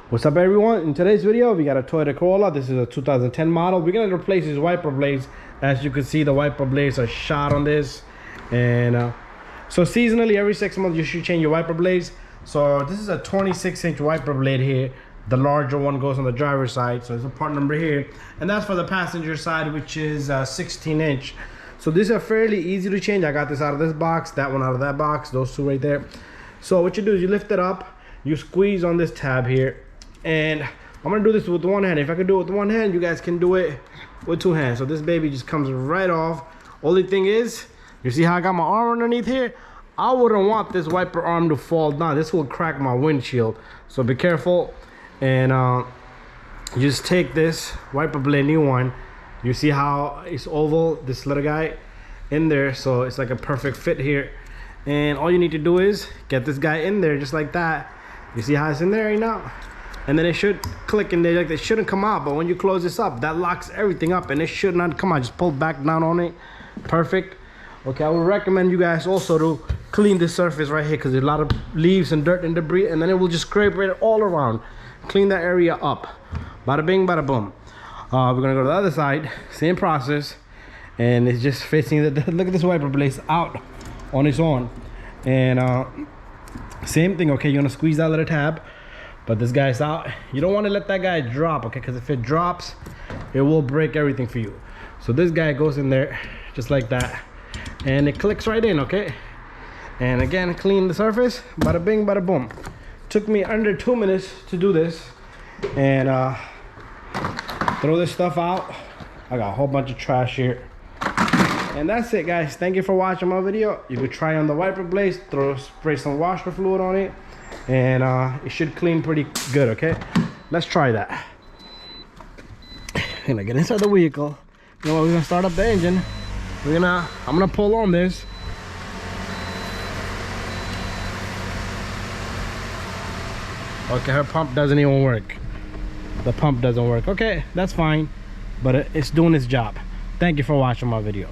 What's up everyone? In today's video we got a Toyota Corolla. This is a 2010 model. We're gonna replace these wiper blades. As you can see, the wiper blades are shot on this, and so seasonally every 6 months you should change your wiper blades. So this is a 26-inch wiper blade here. The larger one goes on the driver's side, so there's a part number here, and that's for the passenger side, which is 16-inch. So these are fairly easy to change. I got this out of this box, that one out of that box, those two right there. So what you do is you lift it up, you squeeze on this tab here, and I'm gonna do this with one hand. If I can do it with one hand, you guys can do it with two hands. So this baby just comes right off. Only thing is, you see how I got my arm underneath here? I wouldn't want this wiper arm to fall down. This will crack my windshield. So be careful, and you just take this wiper blade, new one. You see how it's oval, this little guy in there, so it's like a perfect fit here. And all you need to do is get this guy in there just like that. You see how it's in there right now? And then it should click in there. Like, it shouldn't come out, but when you close this up, that locks everything up and it should not come out. Just pull back down on it. Perfect. Okay, I would recommend you guys also to clean this surface right here, because there's a lot of leaves and dirt and debris, and then it will just scrape it all around. Clean that area up. Bada bing, bada boom. We're gonna go to the other side, same process, and it's just facing the look at this wiper blade out on its own. And same thing. Okay, you're gonna squeeze that little tab, but this guy's out. You don't want to let that guy drop, okay, because if it drops, it will break everything for you. So this guy goes in there just like that, and it clicks right in. Okay, and again, clean the surface. Bada bing, bada boom. Took me under 2 minutes to do this, and throw this stuff out. I got a whole bunch of trash here, and that's it, guys. Thank you for watching my video. You could try on the wiper blades, spray some washer fluid on it, and it should clean pretty good. Okay, let's try that. Gonna get inside the vehicle. You know what, we're gonna start up the engine. I'm gonna pull on this. Okay, her pump doesn't even work. The pump doesn't work. Okay, that's fine, but it's doing its job. Thank you for watching my video.